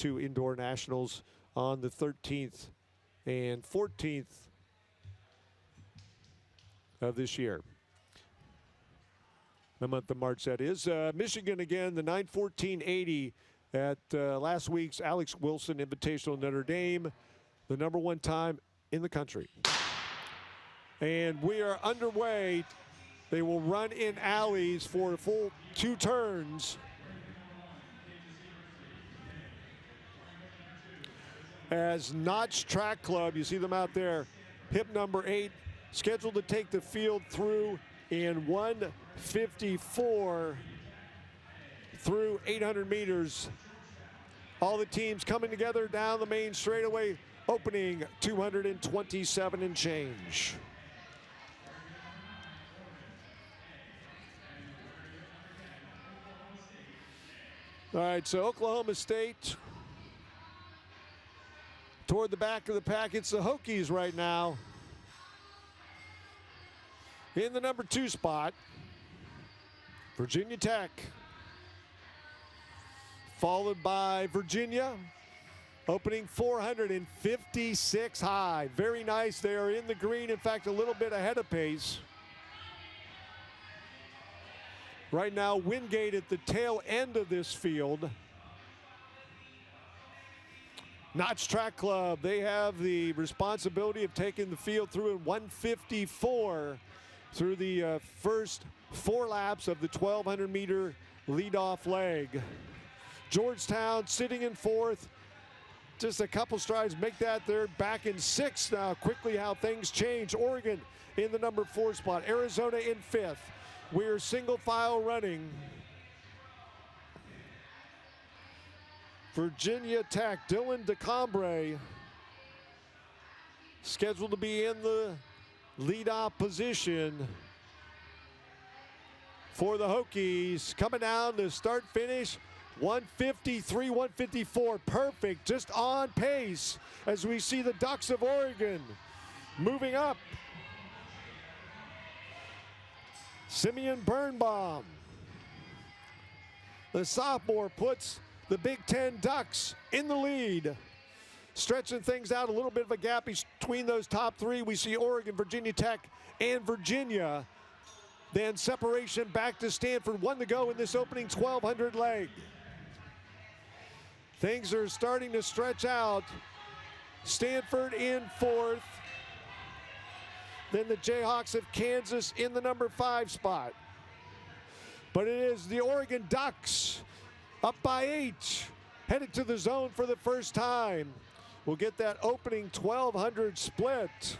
2 indoor nationals on the 13th and 14th of this year. The month of March, that is. Michigan again, the 9:14.80 at last week's Alex Wilson Invitational Notre Dame, the #1 time in the country. And we are underway. They will run in alleys for a full 2 turns. As Notch Track Club, you see them out there, hip number 8, scheduled to take the field through in 1:54 through 800 meters. All the teams coming together down the main straightaway, opening 227 and change. All right, so Oklahoma State toward the back of the pack. It's the Hokies right now in the #2 spot. Virginia Tech, followed by Virginia, opening 456 high. Very nice. They are in the green, in fact, a little bit ahead of pace. Right now, Wingate at the tail end of this field. Notch Track Club, they have the responsibility of taking the field through in 1:54 through the first 4 laps of the 1,200-meter leadoff leg. Georgetown sitting in 4th. Just a couple strides make that they're back in 6th now. Quickly how things change. Oregon in the #4 spot. Arizona in 5th. We're single file running. Virginia Tech, Dylan DeCombre, scheduled to be in the leadoff position for the Hokies. Coming down to start finish, 1:53, 1:54, perfect, just on pace as we see the Ducks of Oregon moving up. Simeon Birnbaum, the sophomore, puts the Big Ten Ducks in the lead. Stretching things out, a little bit of a gap between those top 3. We see Oregon, Virginia Tech, and Virginia. Then separation back to Stanford. 1 to go in this opening 1,200 leg. Things are starting to stretch out. Stanford in 4th. Then the Jayhawks of Kansas in the #5 spot. But it is the Oregon Ducks up by 8, headed to the zone for the first time. We'll get that opening 1,200 split.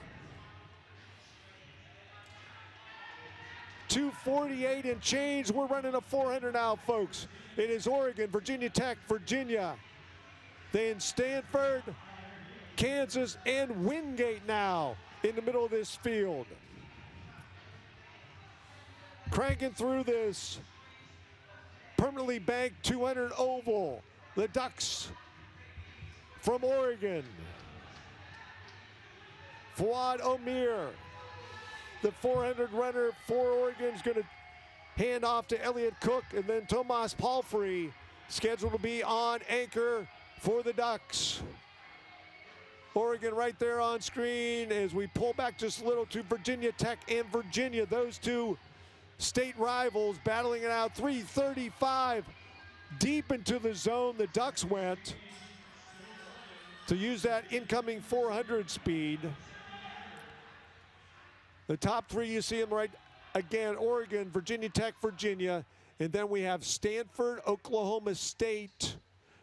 2:48 and change. We're running a 400 now, folks. It is Oregon, Virginia Tech, Virginia. Then Stanford, Kansas, and Wingate now in the middle of this field. Cranking through this permanently banked 200 oval. The Ducks from Oregon. Fuad Omir, the 400 runner for Oregon, is going to hand off to Elliott Cook, and then Tomas Palfrey scheduled to be on anchor for the Ducks. Oregon right there on screen as we pull back just a little to Virginia Tech and Virginia. Those two state rivals battling it out. 3:35 deep into the zone. The Ducks went to use that incoming 400 speed. The top 3, you see them right again, Oregon, Virginia Tech, Virginia. And then we have Stanford, Oklahoma State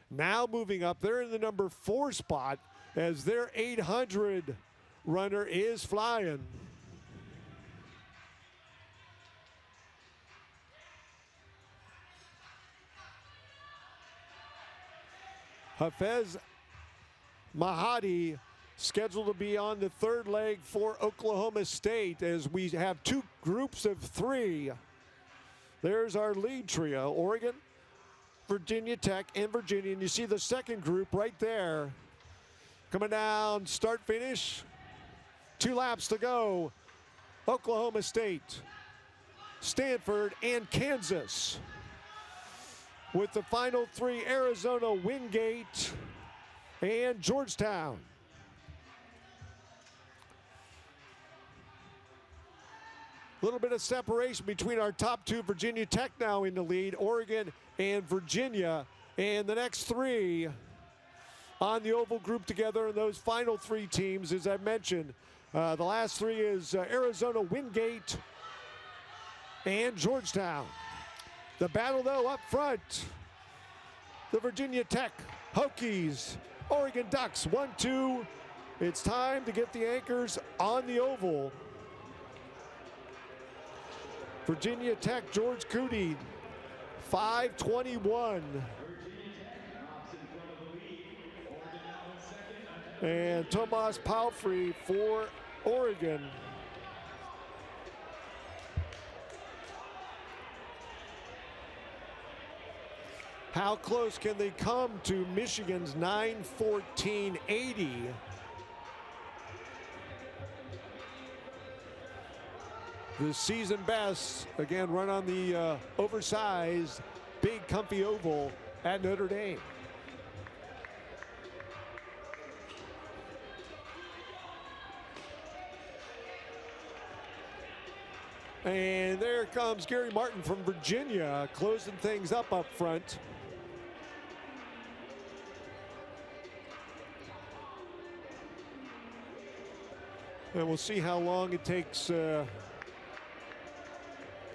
now moving up. They're in the #4 spot as their 800 runner is flying. Hafez Mahadi scheduled to be on the 3rd leg for Oklahoma State as we have 2 groups of 3. There's our lead trio, Oregon, Virginia Tech, and Virginia. And you see the second group right there. Coming down, start, finish. 2 laps to go. Oklahoma State, Stanford, and Kansas. With the final 3, Arizona, Wingate, and Georgetown. A little bit of separation between our top two. Virginia Tech now in the lead, Oregon and Virginia. And the next three on the oval group together. And those final three teams, as I mentioned, the last three is Arizona, Wingate, and Georgetown. The battle, though, up front. The Virginia Tech Hokies, Oregon Ducks, 1-2. It's time to get the anchors on the oval. Virginia Tech, George Cootie, 5:21. And Tomas Palfrey for Oregon. How close can they come to Michigan's 9:14.80? The season best, again, run on the oversized, big, comfy oval at Notre Dame. And there comes Gary Martin from Virginia, closing things up front. And we'll see how long it takes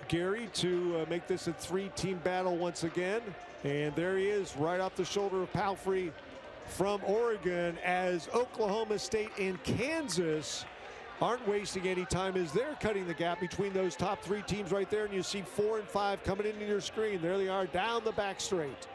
Gary to make this a three-team battle once again. And there he is, right off the shoulder of Palfrey from Oregon, as Oklahoma State and Kansas aren't wasting any time as they're cutting the gap between those top three teams right there. And you see 4 and 5 coming into your screen. There they are down the back straight.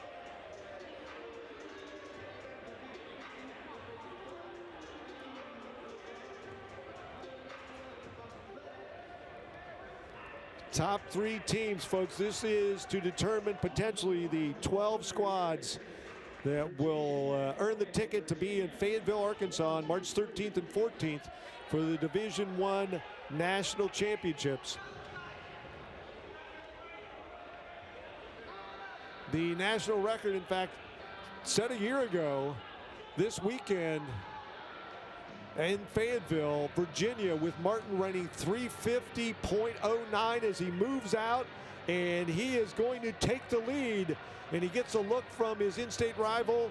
Top three teams, folks. This is to determine potentially the 12 squads that will earn the ticket to be in Fayetteville, Arkansas on March 13th and 14th for the Division I National Championships. The national record, in fact, set a year ago this weekend in Fayetteville, Virginia, with Martin running 350.09 as he moves out, and he is going to take the lead. And he gets a look from his in-state rival,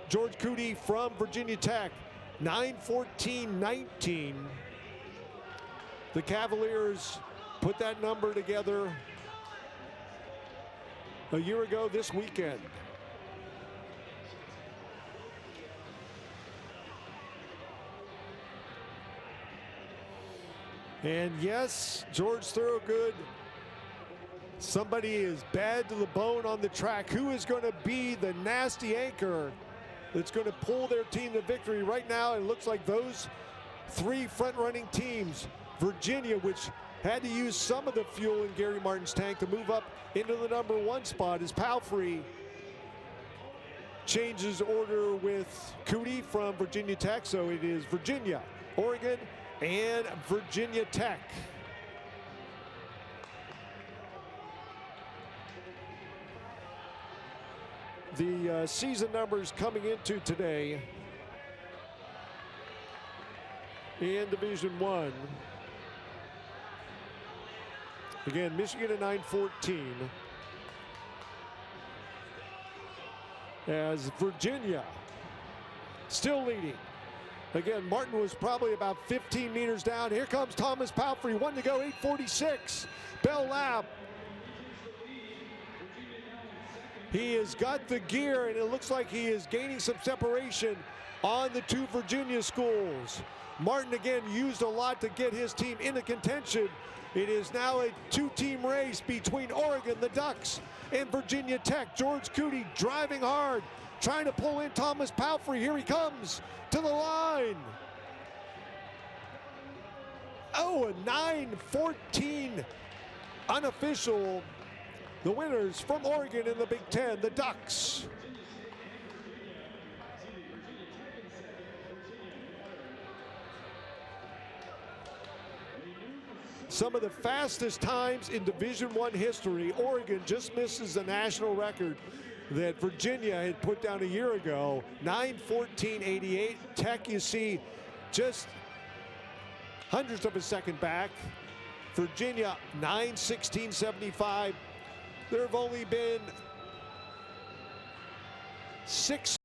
George Cootie from Virginia Tech. 9:14.19. The Cavaliers put that number together a year ago this weekend. And yes, George Thorogood, somebody is bad to the bone on the track. Who is going to be the nasty anchor that's going to pull their team to victory? Right now, it looks like those three front-running teams, Virginia, which had to use some of the fuel in Gary Martin's tank to move up into the number 1 spot, as Palfrey changes order with Cootie from Virginia Tech. So it is Virginia, Oregon, and Virginia Tech. The season numbers coming into today in Division I. Again, Michigan at 9:14. As Virginia still leading. Again, Martin was probably about 15 meters down. Here comes Thomas Palfrey, 1 to go, 8:46. Bell lap. He has got the gear, and it looks like he is gaining some separation on the two Virginia schools. Martin, again, used a lot to get his team into contention. It is now a two-team race between Oregon, the Ducks, and Virginia Tech. George Cootie driving hard, trying to pull in Thomas Palfrey. Here he comes to the line. Oh, a 9:14 unofficial. The winners from Oregon in the Big Ten, the Ducks. Some of the fastest times in Division I history. Oregon just misses the national record. that Virginia had put down a year ago. 9:14.88. Tech, you see, just hundredths of a second back. Virginia, 9:16.75. There have only been 6